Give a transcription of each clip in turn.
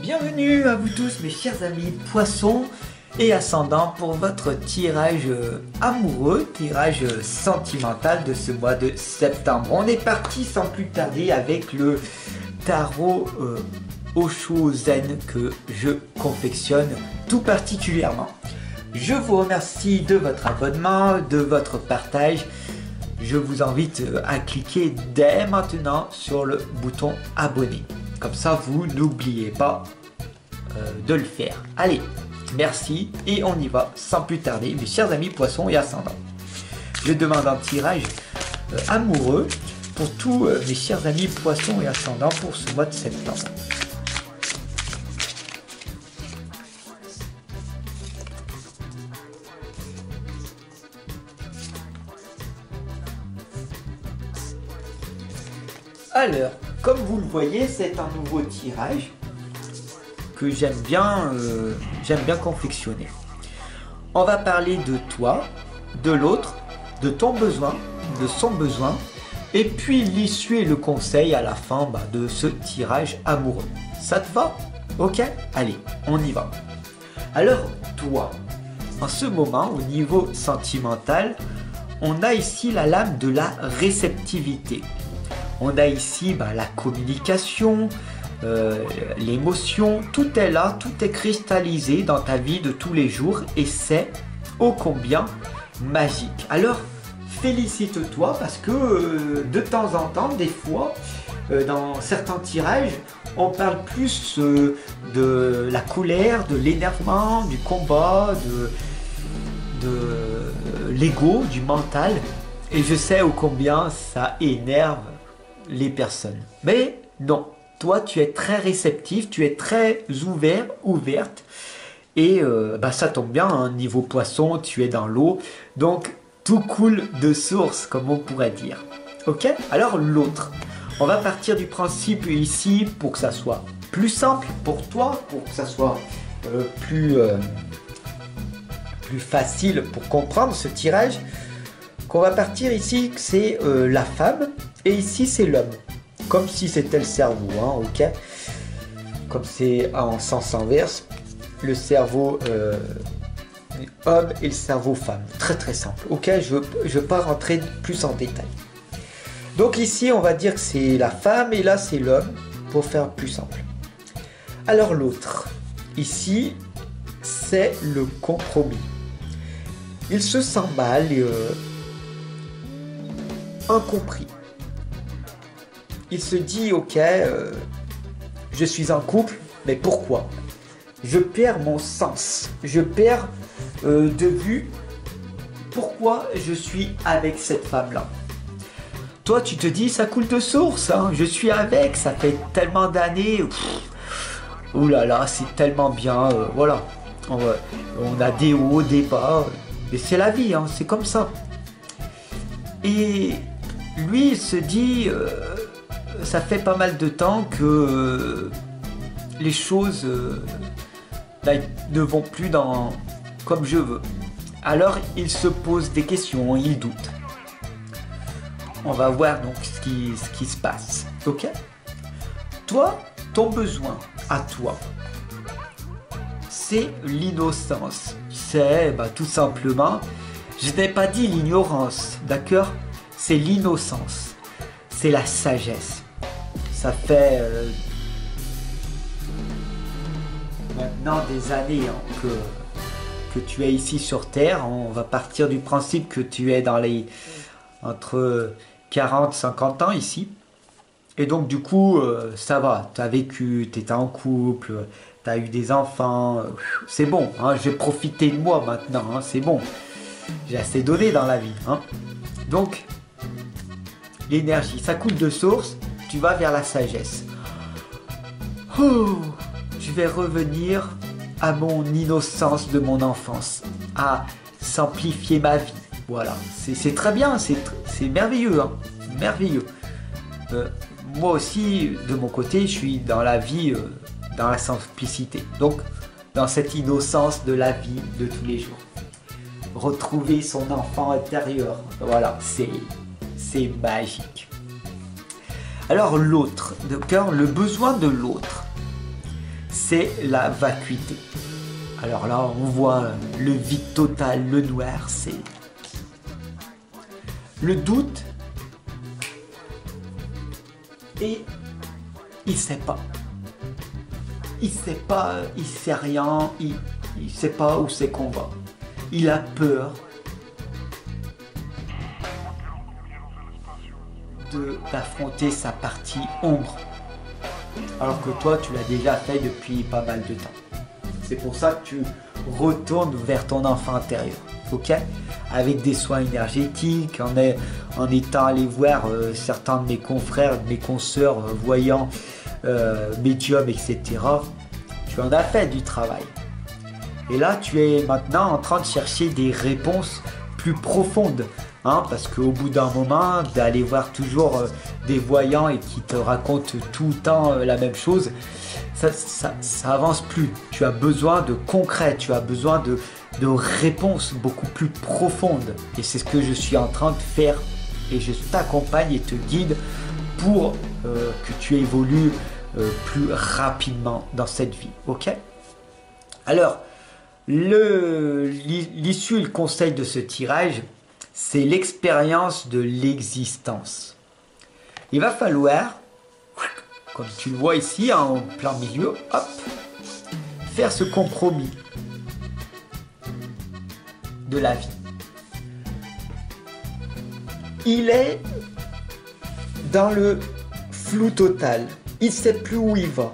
Bienvenue à vous tous mes chers amis poissons et ascendants pour votre tirage amoureux, tirage sentimental de ce mois de septembre. On est parti sans plus tarder avec le tarot Osho Zen que je confectionne tout particulièrement. Je vous remercie de votre abonnement, de votre partage. Je vous invite à cliquer dès maintenant sur le bouton abonner. Comme ça, vous n'oubliez pas de le faire. Allez, merci et on y va sans plus tarder, mes chers amis poissons et ascendants. Je demande un tirage amoureux pour tous mes chers amis poissons et ascendants pour ce mois de septembre. Alors, comme vous le voyez, c'est un nouveau tirage que j'aime bien confectionner. On va parler de toi, de l'autre, de ton besoin, de son besoin, et puis l'issue et le conseil à la fin de ce tirage amoureux. Ça te va? Ok? Allez, on y va. Alors, toi, en ce moment, au niveau sentimental, on a ici la lame de la réceptivité. On a ici la communication, l'émotion, tout est là, tout est cristallisé dans ta vie de tous les jours et c'est ô combien magique. Alors, félicite-toi parce que de temps en temps, des fois, dans certains tirages, on parle plus de la colère, de l'énervement, du combat, de l'ego, du mental. Et je sais ô combien ça énerve les personnes. Mais non, toi tu es très réceptif, tu es très ouvert, ouverte. Et ça tombe bien, hein, niveau poisson, tu es dans l'eau. Donc tout coule de source, comme on pourrait dire. Ok? Alors l'autre. On va partir du principe ici pour que ça soit plus simple pour toi, pour que ça soit plus facile pour comprendre ce tirage. Qu'on va partir ici, c'est la femme et ici c'est l'homme. Comme si c'était le cerveau, hein, ok? Comme c'est en sens inverse, le cerveau homme et le cerveau femme. Très très simple, ok? Je veux pas rentrer plus en détail. Donc ici, on va dire que c'est la femme et là c'est l'homme, pour faire plus simple. Alors l'autre, ici, c'est le compromis. Il se sent mal et incompris. Il se dit ok, je suis en couple, mais pourquoi? Je perds mon sens, je perds de vue pourquoi je suis avec cette femme-là. Toi, tu te dis ça coule de source, hein, je suis avec, ça fait tellement d'années, oh là là, c'est tellement bien, voilà. On a des hauts, des bas, et c'est la vie, hein, c'est comme ça. Et lui, il se dit, ça fait pas mal de temps que les choses ne vont plus comme je veux. Alors, il se pose des questions, il doute. On va voir donc ce qui se passe. Ok? Toi, ton besoin à toi, c'est l'innocence. C'est tout simplement, je n'ai pas dit l'ignorance, d'accord? C'est l'innocence, c'est la sagesse. Ça fait maintenant des années que tu es ici sur Terre. On va partir du principe que tu es dans entre 40 et 50 ans ici. Et donc du coup, ça va, tu as vécu, tu étais en couple, tu as eu des enfants. C'est bon, hein, je vais profiter de moi maintenant, hein, c'est bon. J'ai assez donné dans la vie. Hein. Donc, l'énergie, ça coule de source, tu vas vers la sagesse. Oh, je vais revenir à mon innocence de mon enfance, à simplifier ma vie. Voilà, c'est très bien, c'est merveilleux, hein, merveilleux. Moi aussi, de mon côté, je suis dans la vie, dans la simplicité. Donc, dans cette innocence de la vie de tous les jours. Retrouver son enfant intérieur, voilà, c'est magique. Alors l'autre, d'accord, le besoin de l'autre, c'est la vacuité. Alors là, on voit le vide total, le noir, c'est... Le doute, et il sait pas. Il sait pas, il sait rien, il sait pas où c'est qu'on va. Il a peur d'affronter sa partie ombre. Alors que toi, tu l'as déjà fait depuis pas mal de temps. C'est pour ça que tu retournes vers ton enfant intérieur. Ok? Avec des soins énergétiques, en étant allé voir certains de mes confrères, de mes consoeurs, voyants, médiums, etc. Tu en as fait du travail. Et là, tu es maintenant en train de chercher des réponses plus profondes. Hein, parce qu'au bout d'un moment, d'aller voir toujours des voyants et qui te racontent tout le temps la même chose, ça avance plus. Tu as besoin de concret, tu as besoin de réponses beaucoup plus profondes. Et c'est ce que je suis en train de faire. Et je t'accompagne et te guide pour que tu évolues plus rapidement dans cette vie. Ok? Alors, l'issue, le conseil de ce tirage, c'est l'expérience de l'existence. Il va falloir, comme tu le vois ici, en plein milieu, hop, faire ce compromis de la vie. Il est dans le flou total. Il ne sait plus où il va.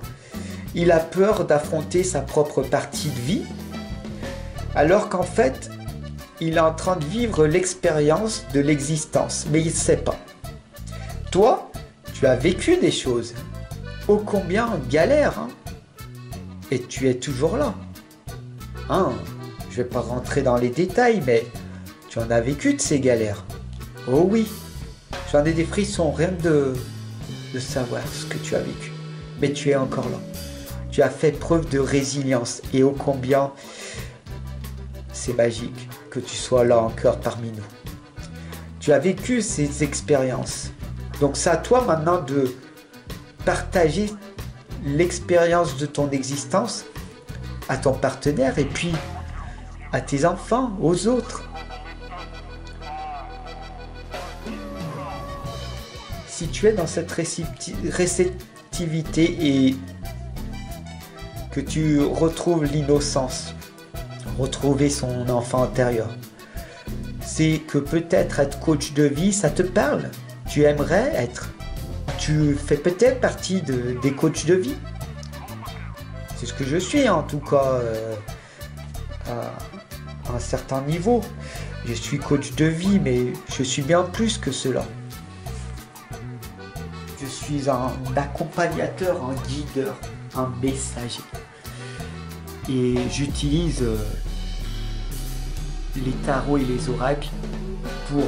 Il a peur d'affronter sa propre partie de vie, alors qu'en fait, il est en train de vivre l'expérience de l'existence, mais il ne sait pas. Toi, tu as vécu des choses, ô combien galères, hein, et tu es toujours là. Hein, je ne vais pas rentrer dans les détails, mais tu en as vécu de ces galères. Oh oui, j'en ai des frissons, rien que de savoir ce que tu as vécu. Mais tu es encore là. Tu as fait preuve de résilience, et ô combien c'est magique que tu sois là encore parmi nous. Tu as vécu ces expériences. Donc c'est à toi maintenant de partager l'expérience de ton existence à ton partenaire et puis à tes enfants, aux autres. Si tu es dans cette réceptivité et que tu retrouves l'innocence, retrouver son enfant intérieur, c'est que peut-être être coach de vie, ça te parle. Tu aimerais être. Tu fais peut-être partie des coachs de vie. C'est ce que je suis en tout cas à un certain niveau. Je suis coach de vie, mais je suis bien plus que cela. Je suis un accompagnateur, un guideur, un messager. Et j'utilise les tarots et les oracles pour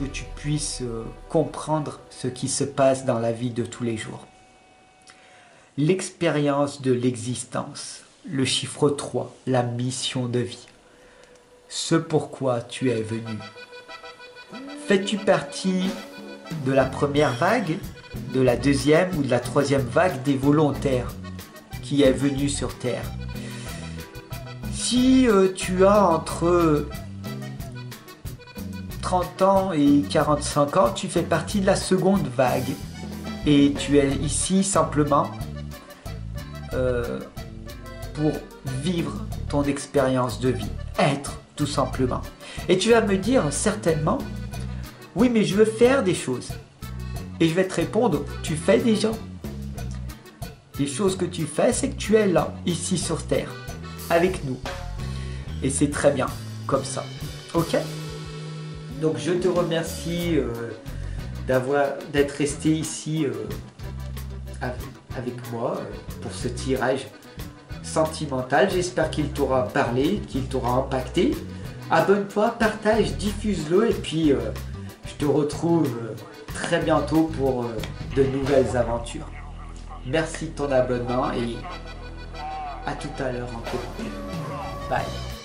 que tu puisses comprendre ce qui se passe dans la vie de tous les jours. L'expérience de l'existence, le chiffre 3, la mission de vie. Ce pourquoi tu es venu. Fais-tu partie de la première vague, de la deuxième ou de la troisième vague des volontaires qui est venu sur Terre? Si tu as entre 30 ans et 45 ans, tu fais partie de la seconde vague et tu es ici simplement pour vivre ton expérience de vie, être tout simplement. Et tu vas me dire certainement, oui mais je veux faire des choses. Et je vais te répondre, tu fais déjà. Les choses que tu fais, c'est que tu es là, ici sur Terre, avec nous. Et c'est très bien, comme ça. Ok? Donc je te remercie d'être resté ici avec moi pour ce tirage sentimental. J'espère qu'il t'aura parlé, qu'il t'aura impacté. Abonne-toi, partage, diffuse-le et puis je te retrouve très bientôt pour de nouvelles aventures. Merci de ton abonnement et à tout à l'heure en commentaire. Bye.